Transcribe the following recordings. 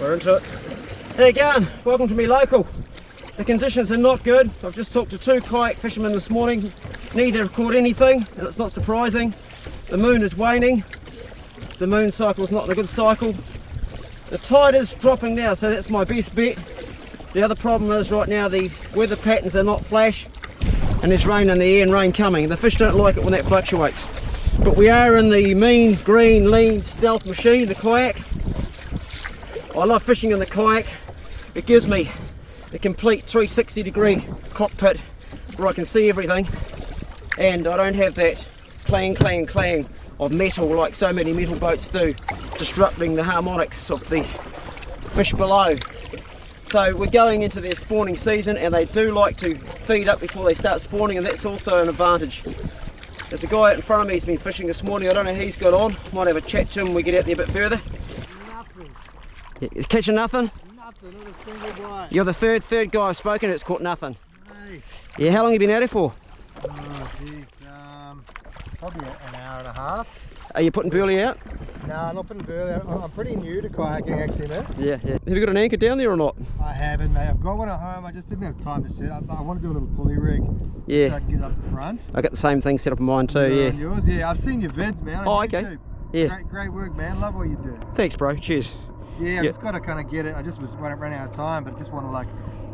We're into it. Hey again, welcome to me local. The conditions are not good. I've just talked to 2 kayak fishermen this morning. Neither have caught anything, and it's not surprising. The moon is waning. The moon cycle is not in a good cycle. The tide is dropping now, so that's my best bet. The other problem is right now the weather patterns are not flash, and there's rain in the air and rain coming. The fish don't like it when that fluctuates. But we are in the mean, green, lean, stealth machine, the kayak. I love fishing in the kayak. It gives me a complete 360-degree cockpit where I can see everything, and I don't have that clang of metal like so many metal boats do, disrupting the harmonics of the fish below. So we're going into their spawning season, and they do like to feed up before they start spawning, and that's also an advantage. There's a guy out in front of me who's been fishing this morning. I don't know how he's got on. Might have a chat to him when we get out there a bit further. Nothing. You're catching nothing? Nothing, not a single bite. You're the third guy I've spoken to that's caught nothing. Hey. Yeah, how long have you been out here for? Oh geez, probably an hour and a half. Are you putting burley out? No, I'm not putting burley out. I'm pretty new to kayaking actually, mate. Yeah. Have you got an anchor down there or not? I haven't, mate. I've got one at home. I just didn't have time to set up. I want to do a little pulley rig so I can get up the front. I got the same thing set up in mine too, yeah. Yours? Yeah, I've seen your vids, man. On okay. YouTube. Yeah. Great work, man. Love what you do. Thanks, bro. Cheers. Yeah, I've just got to kind of get it. I just was running out of time, but I just want to like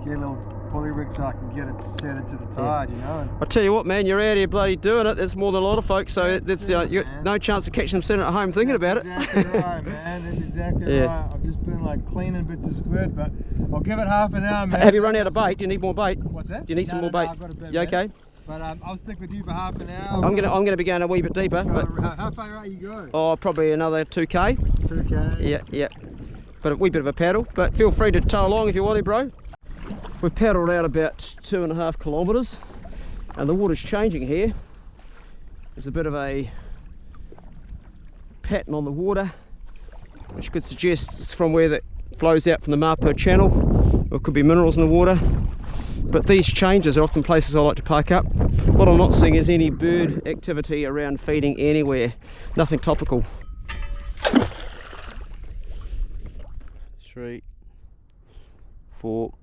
get a little pulley rig so I can get it set into the tide, you know. I tell you what, man, you're out here bloody doing it. That's more than a lot of folks, so that's you got no chance of catching them sitting at home thinking about it. Exactly right, man. That's exactly right. I've just been like cleaning bits of squid, but I'll give it half an hour, man. Have you run out of bait? Do you need more bait? What's that? Do you need some more bait? I've got a bit, you okay? But I'll stick with you for half an hour. I'm gonna be going a wee bit deeper. But how far out you go? Oh, probably another 2k. 2k. Yeah. But a wee bit of a paddle. But feel free to tow along if you want to, bro. We've paddled out about 2.5 kilometres, and the water's changing here. There's a bit of a pattern on the water, which could suggest it's from where that flows out from the Mapo channel, or it could be minerals in the water. But these changes are often places I like to park up. What I'm not seeing is any bird activity around feeding anywhere, nothing topical. 3, 4,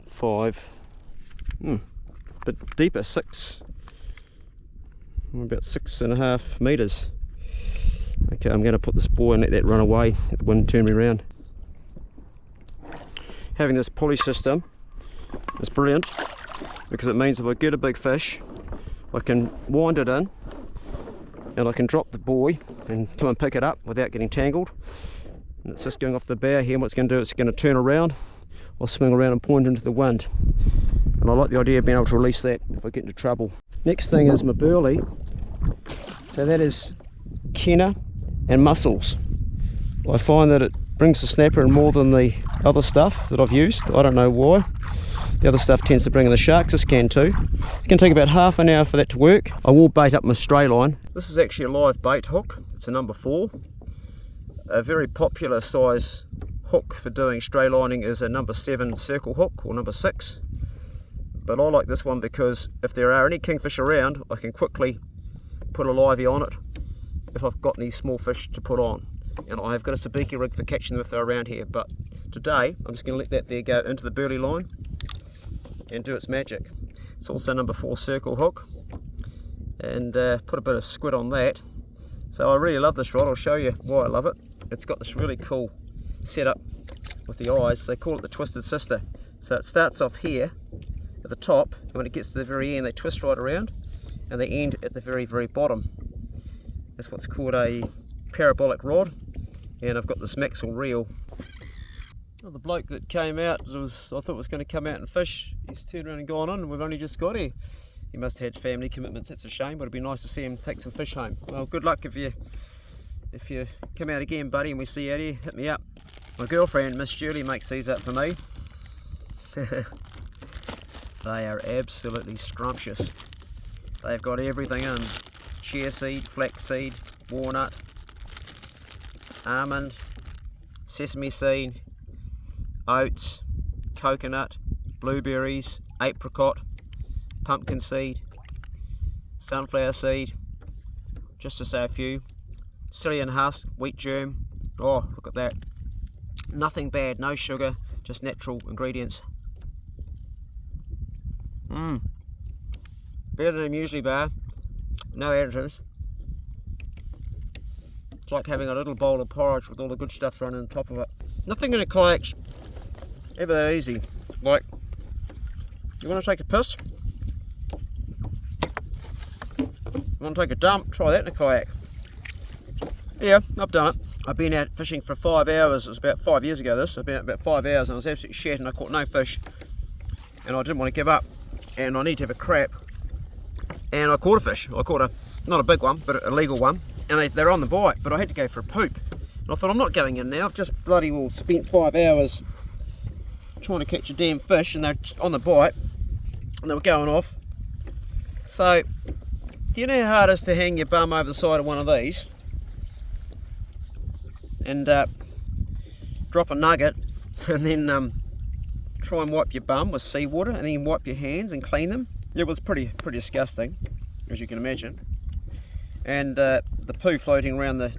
5, bit deeper, 6, about 6.5 metres. Okay, I'm going to put this buoy and let that run away, let the wind turn me around. Having this pulley system is brilliant, because it means if I get a big fish, I can wind it in and I can drop the buoy and come and pick it up without getting tangled. And it's just going off the bow here, and what it's going to do is it's going to turn around or swing around and point into the wind. And I like the idea of being able to release that if I get into trouble. Next thing is my burley. So that is kenna and mussels. I find that it brings the snapper in more than the other stuff that I've used. I don't know why. The other stuff tends to bring in the sharks. This can too. It's going to take about half an hour for that to work. I will bait up my stray line. This is actually a live bait hook. It's a number 4. A very popular size hook for doing stray lining is a number 7 circle hook, or number 6. But I like this one because if there are any kingfish around, I can quickly put a livey on it if I've got any small fish to put on. And I've got a sabiki rig for catching them if they're around here. But today, I'm just going to let that there go into the burley line and do its magic. It's also number 4 circle hook, and put a bit of squid on that. So I really love this rod. I'll show you why I love it. It's got this really cool setup with the eyes. They call it the twisted sister. So it starts off here at the top, and when it gets to the very end they twist right around, and they end at the very bottom. That's what's called a parabolic rod, and I've got this Maxwell reel. Well, the bloke that came out, I thought was going to come out and fish, he's turned around and gone on, and we've only just got here. He must have had family commitments. That's a shame, but it'd be nice to see him take some fish home. Well, good luck if you come out again, buddy, and we see you out here. Hit me up. My girlfriend, Miss Julie, makes these up for me. They are absolutely scrumptious. They've got everything in: chia seed, flaxseed, walnut, almond, sesame seed, oats, coconut, blueberries, apricot, pumpkin seed, sunflower seed, just to say a few, psyllium husk, wheat germ. Oh, look at that. Nothing bad, no sugar, just natural ingredients. Better than a muesli bar, no additives. It's like having a little bowl of porridge with all the good stuff thrown on top of it. Nothing in a kayak's ever that easy. Like, you want to take a piss? You want to take a dump? Try that in a kayak. Yeah, I've done it. I've been out fishing for 5 hours. It was about 5 years ago this. I've been out about 5 hours and I was absolutely shit and I caught no fish. And I didn't want to give up. And I need to have a crap. And I caught a fish. I caught not a big one, but a legal one. And they're on the bite, but I had to go for a poop. And I thought, I'm not going in now. I've just bloody well spent 5 hours trying to catch a damn fish and they're on the bite. And they were going off. So, do you know how hard it is to hang your bum over the side of one of these? And drop a nugget and then try and wipe your bum with seawater and then wipe your hands and clean them. It was pretty disgusting, as you can imagine. And the poo floating around the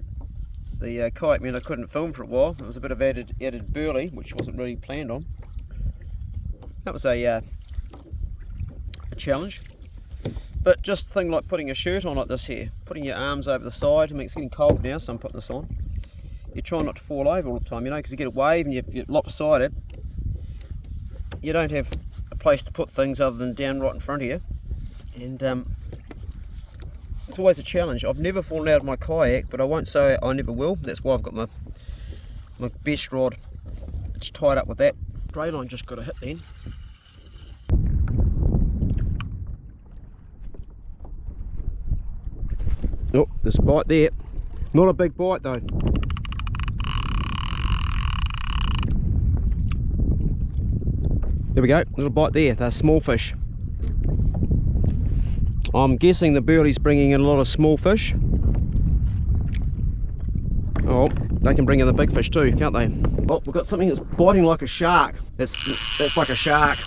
kayak meant I couldn't film for a while. It was a bit of added burley, which wasn't really planned on. That was a challenge. But just a thing like putting a shirt on like this here, putting your arms over the side. I mean, it's getting cold now, so I'm putting this on. You try not to fall over all the time, you know, because you get a wave and you're lopsided. You don't have a place to put things other than down right in front of you. And it's always a challenge. I've never fallen out of my kayak, but I won't say I never will. That's why I've got my best rod. It's tied up with that. Stray line just got a hit then. Oh, there's a bite there. Not a big bite though. There we go, little bite there. They're small fish. I'm guessing the burley's bringing in a lot of small fish. Oh, they can bring in the big fish too, can't they? Oh, we've got something that's biting like a shark. That's like a shark.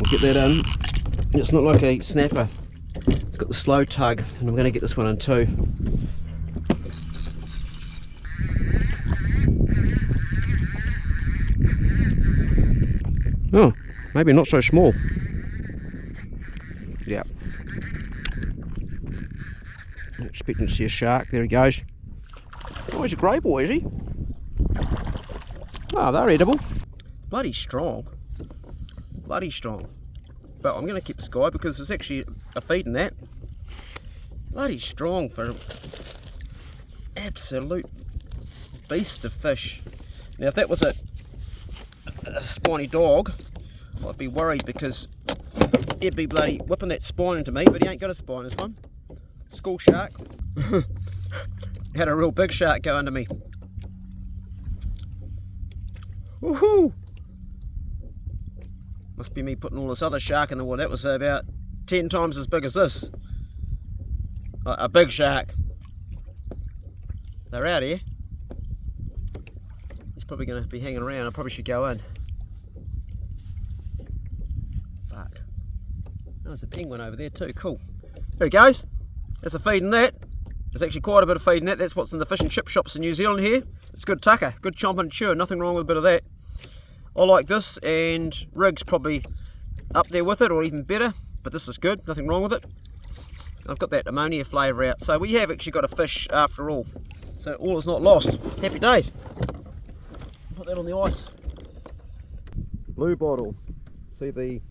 We'll get that in. It's not like a snapper. It's got the slow tug, and I'm going to get this one in too. Oh, maybe not so small. Yeah. I'm expecting to see a shark. There he goes. Oh, he's a grey boy, is he? Oh, they're edible. Bloody strong. Bloody strong. But I'm going to keep this guy because there's actually a feed in that. Bloody strong for absolute beasts of fish. Now if that was a spiny dog, I'd be worried because he'd be bloody whipping that spine into me, but he ain't got a spine, this one. School shark. Had a real big shark go under me. Woohoo! Must be me putting all this other shark in the water. That was about 10 times as big as this. A big shark. They're out here. He's probably going to be hanging around. I probably should go in. Fuck. Oh, there's a penguin over there too. Cool. There he goes. There's a feed in that. There's actually quite a bit of feed in that. That's what's in the fish and chip shops in New Zealand here. It's good tucker. Good chomp and chew. Nothing wrong with a bit of that. I like this, and rig's probably up there with it, or even better. But this is good. Nothing wrong with it. I've got that ammonia flavour out. So we have actually got a fish after all. So all is not lost. Happy days. Put that on the ice. Blue bottle. See the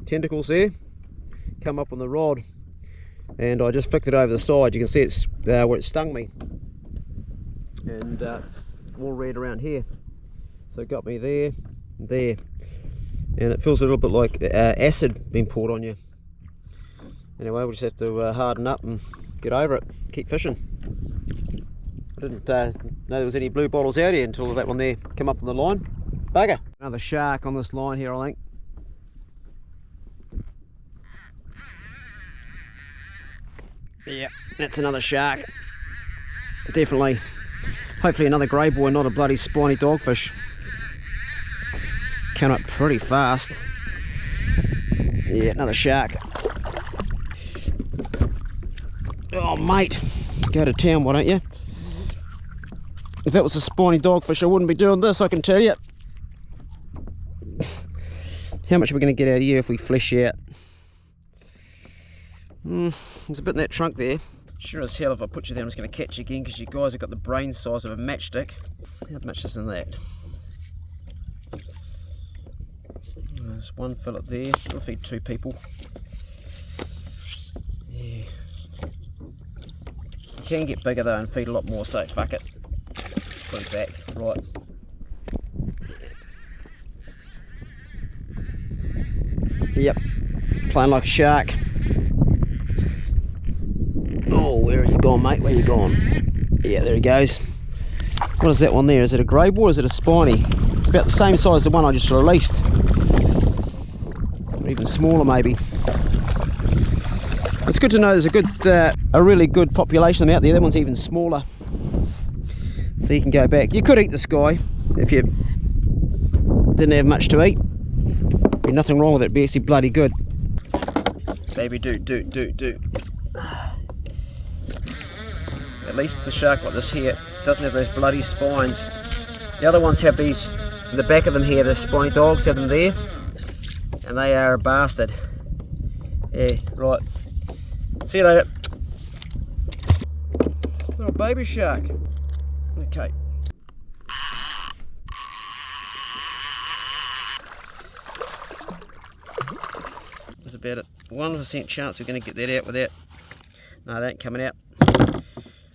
tentacles there? Come up on the rod. And I just flicked it over the side. You can see it's where it stung me. And it's all red around here. So it got me there, there. And it feels a little bit like acid being poured on you. Anyway, we'll just have to harden up and get over it. Keep fishing. I didn't know there was any blue bottles out here until that one there came up on the line. Bugger. Another shark on this line here, I think. Yeah, that's another shark. Definitely. Hopefully another grey boy, not a bloody spiny dogfish. Came up pretty fast. Yeah, another shark. Oh, Oh mate, go to town, why don't you? If that was a spiny dogfish, I wouldn't be doing this, I can tell you. How much are we going to get out of you if we flesh out? There's a bit in that trunk there. Sure as hell if I put you there I'm just going to catch you again, because you guys have got the brain size of a matchstick. How much is in that? There's one fillet there. We'll feed 2 people. Yeah. You can get bigger though and feed a lot more, so fuck it. Put it back. Right. Yep. Playing like a shark. Oh, where are you gone, mate? Where are you gone? Yeah, there he goes. What is that one there? Is it a grey boy or is it a spiny? It's about the same size as the one I just released. Or even smaller maybe. It's good to know there's a really good population of them out there. That one's even smaller. So you can go back. You could eat this guy if you didn't have much to eat. Be nothing wrong with it. It'd be actually bloody good. Baby, do. At least the shark like this here doesn't have those bloody spines. The other ones have these in the back of them here. The spiny dogs have them there, and they are a bastard. Yeah, right. See you later. Little baby shark. Okay. There's about a 1% chance we're going to get that out without. No, that ain't coming out.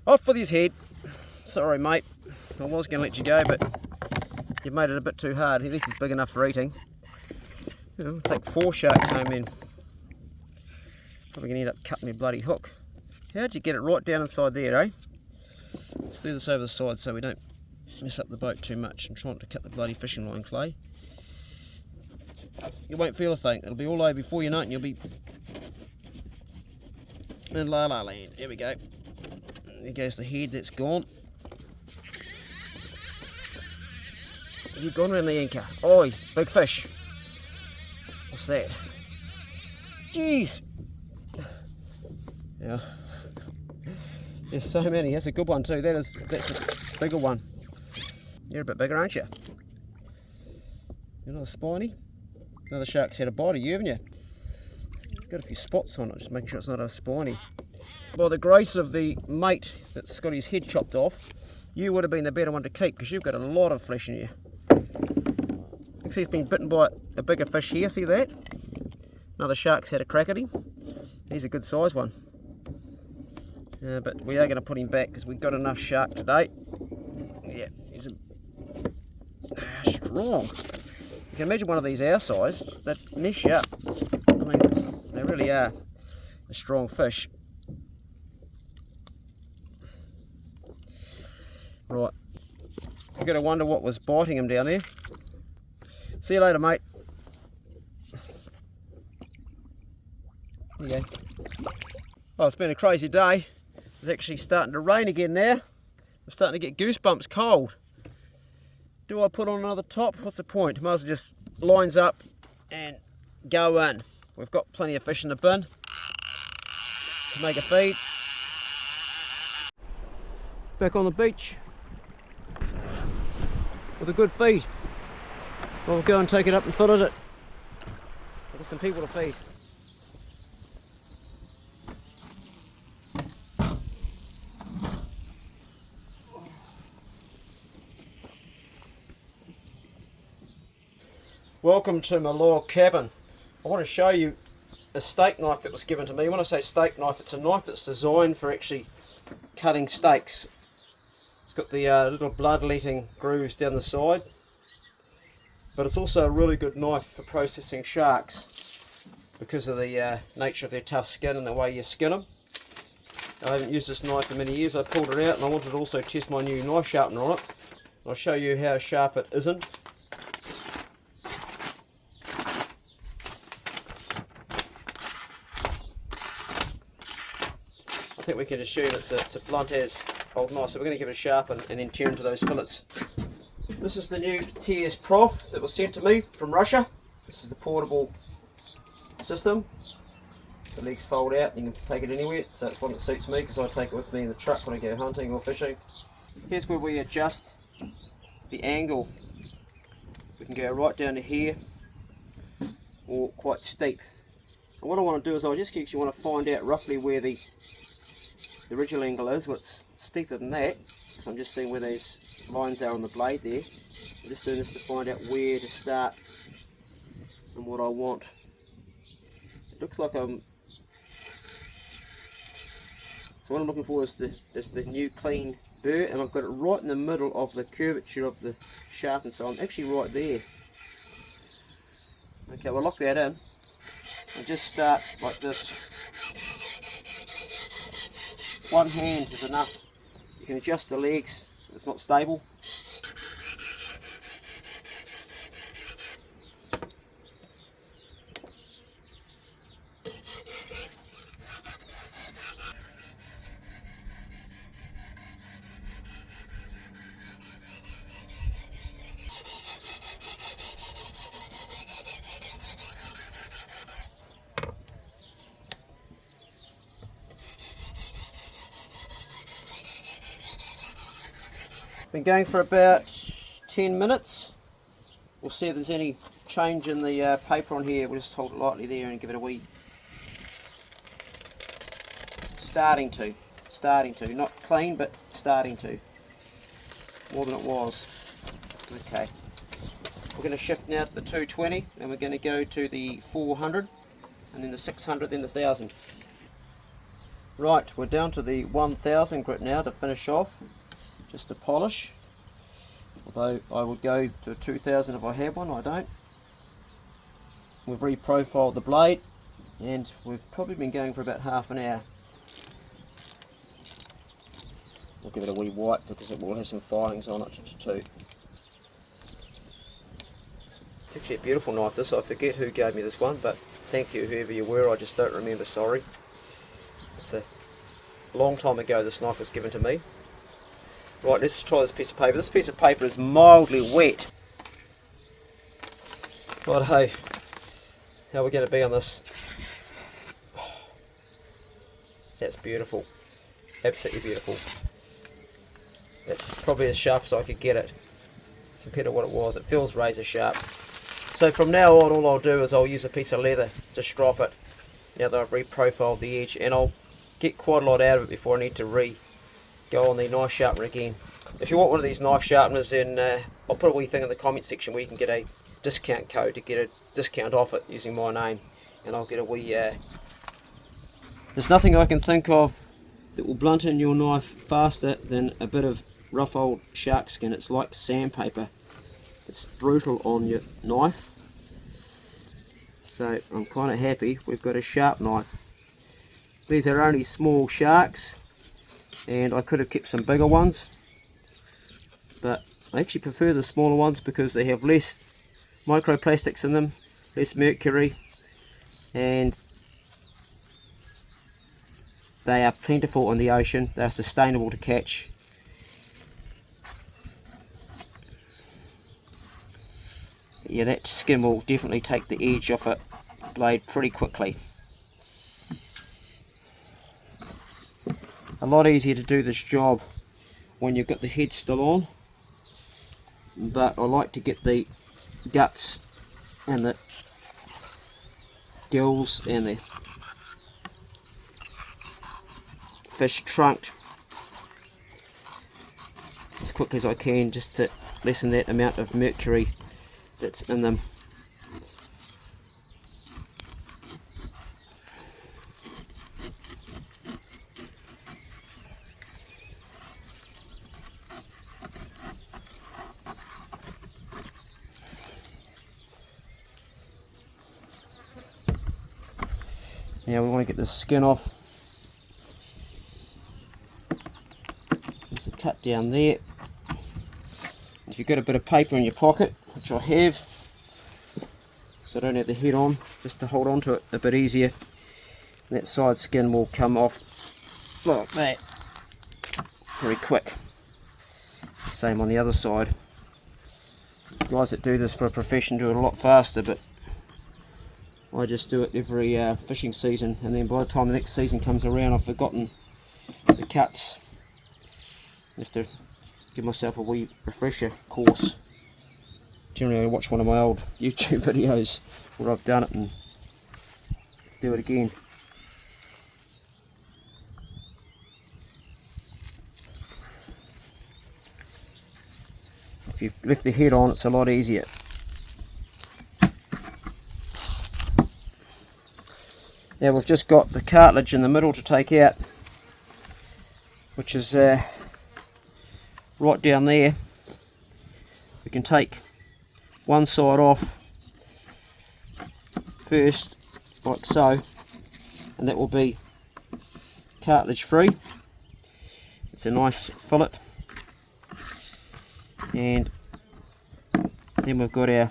Off with his head. Sorry, mate. I was going to let you go, but you've made it a bit too hard. At least he's big enough for eating. We'll take 4 sharks home then. Probably going to end up cutting my bloody hook. How'd you get it right down inside there, eh? Let's do this over the side so we don't mess up the boat too much. I'm trying to cut the bloody fishing line, Clay. You won't feel a thing. It'll be all over before you know it, and you'll be in La La Land. There we go. There goes the head, that's gone. Have you gone around the anchor? Oh, he's a big fish. What's that? Jeez. Yeah. There's so many. That's a good one too. That's a bigger one. You're a bit bigger, aren't you? You're not a spiny. Another shark's had a bite of you, haven't you? It's got a few spots on it, just making sure it's not a spiny. By the grace of the mate that's got his head chopped off, you would have been the better one to keep, because you've got a lot of flesh in you. You can see he's been bitten by a bigger fish here, see that? Another shark's had a crack at him. He's a good size one. But we are going to put him back because we've got enough shark today. Yeah, he's strong. You can imagine one of these our size, that mess you up. I mean, they really are a strong fish. Right, you've got to wonder what was biting him down there. See you later, mate. There you go. Oh, it's been a crazy day. It's actually starting to rain again now. I'm starting to get goosebumps cold. Do I put on another top? What's the point? Might as well just lines up and go in. We've got plenty of fish in the bin to make a feed. Back on the beach with a good feed. We'll go and take it up and fillet it. I've got some people to feed. Welcome to my log cabin. I want to show you a steak knife that was given to me. When I say steak knife, it's a knife that's designed for actually cutting steaks. It's got the little bloodletting grooves down the side, but it's also a really good knife for processing sharks because of the nature of their tough skin and the way you skin them. I haven't used this knife for many years. I pulled it out and I wanted to also test my new knife sharpener on it. I'll show you how sharp it isn't. I think we can assume it's a blunt as old knife, so we're going to give it a sharpen and then tear into those fillets. This is the new TS Prof that was sent to me from Russia. This is the portable system. The legs fold out, you can take it anywhere, so it's one that suits me because I take it with me in the truck when I go hunting or fishing. Here's where we adjust the angle. We can go right down to here or quite steep. And what I want to do is I just actually want to find out roughly where the original angle is. What's steeper than that, so I'm just seeing where those lines are on the blade there. I'm just doing this to find out where to start and what I want. It looks like I'm... So what I'm looking for is the new clean burr, and I've got it right in the middle of the curvature of the sharpen, so I'm actually right there. Okay, we'll lock that in and just start like this. One hand is enough. You can adjust the legs, it's not stable. Been going for about 10 minutes. We'll see if there's any change in the paper on here. We'll just hold it lightly there and give it a wee. Starting to, not clean, but starting to. More than it was. Okay. We're going to shift now to the 220, and we're going to go to the 400, and then the 600, then the 1000. Right, we're down to the 1000 grit now to finish off. Just to polish, although I would go to a 2000 if I had one. I don't. We've reprofiled the blade, and we've probably been going for about half an hour. We'll give it a wee wipe because it will have some filings on it too. It's actually a beautiful knife this. I forget who gave me this one, but thank you whoever you were. I just don't remember, sorry. It's a long time ago this knife was given to me. Right, let's try this piece of paper. This piece of paper is mildly wet. Right, hey, how are we going to be on this? That's beautiful. Absolutely beautiful. That's probably as sharp as I could get it compared to what it was. It feels razor sharp. So from now on, all I'll do is I'll use a piece of leather to strop it now that I've reprofiled the edge, and I'll get quite a lot out of it before I need to go on the knife sharpener again. If you want one of these knife sharpeners, then I'll put a wee thing in the comment section where you can get a discount code to get a discount off it using my name, and I'll get a wee... There's nothing I can think of that will blunt in your knife faster than a bit of rough old shark skin. It's like sandpaper. It's brutal on your knife. So I'm kind of happy we've got a sharp knife. These are only small sharks, and I could have kept some bigger ones, but I actually prefer the smaller ones because they have less microplastics in them, less mercury, and they are plentiful in the ocean. They are sustainable to catch. Yeah, that skin will definitely take the edge off a blade pretty quickly. A lot easier to do this job when you've got the head still on, but I like to get the guts and the gills and the fish trunked as quickly as I can, just to lessen that amount of mercury that's in them. Now we want to get the skin off. There's a cut down there. If you've got a bit of paper in your pocket, which I have, so I don't have the head on, just to hold on to it a bit easier, that side skin will come off like that very quick. Same on the other side. Guys that do this for a profession do it a lot faster, but I just do it every fishing season, and then by the time the next season comes around I've forgotten the cuts. I have to give myself a wee refresher course. Generally I watch one of my old YouTube videos where I've done it and do it again. If you've left the head on, it's a lot easier. Now we've just got the cartilage in the middle to take out, which is right down there. We can take one side off first, like so, and that will be cartilage free. It's a nice fillet. And then we've got our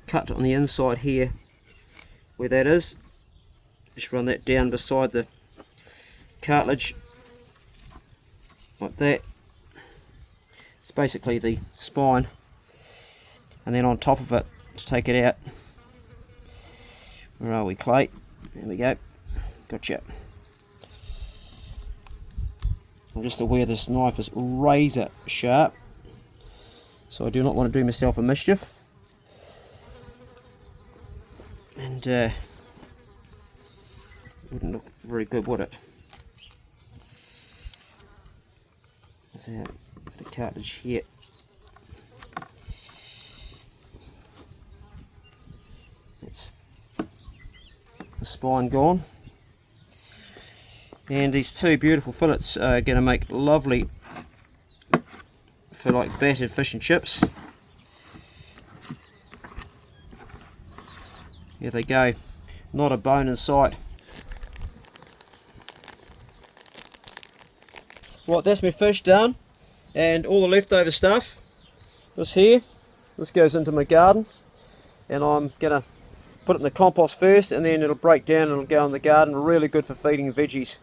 cut on the inside here where that is. Just run that down beside the cartilage like that. It's basically the spine, and then on top of it to take it out. Where are we, Clay? There we go. Gotcha. I'm just aware this knife is razor sharp, so I do not want to do myself a mischief. And wouldn't look very good, would it? There's a bit of cartilage here. It's the spine gone. And these two beautiful fillets are going to make lovely for like battered fish and chips. Here they go, not a bone in sight. Right, that's my fish done, and all the leftover stuff, this goes into my garden, and I'm going to put it in the compost first, and then it'll break down and it'll go in the garden. Really good for feeding veggies.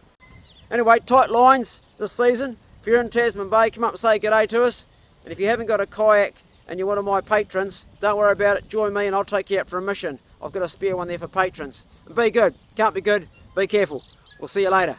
Anyway, tight lines this season. If you're in Tasman Bay, come up and say g'day to us. And if you haven't got a kayak and you're one of my patrons, don't worry about it. Join me and I'll take you out for a mission. I've got a spare one there for patrons. And be good. Can't be good. Be careful. We'll see you later.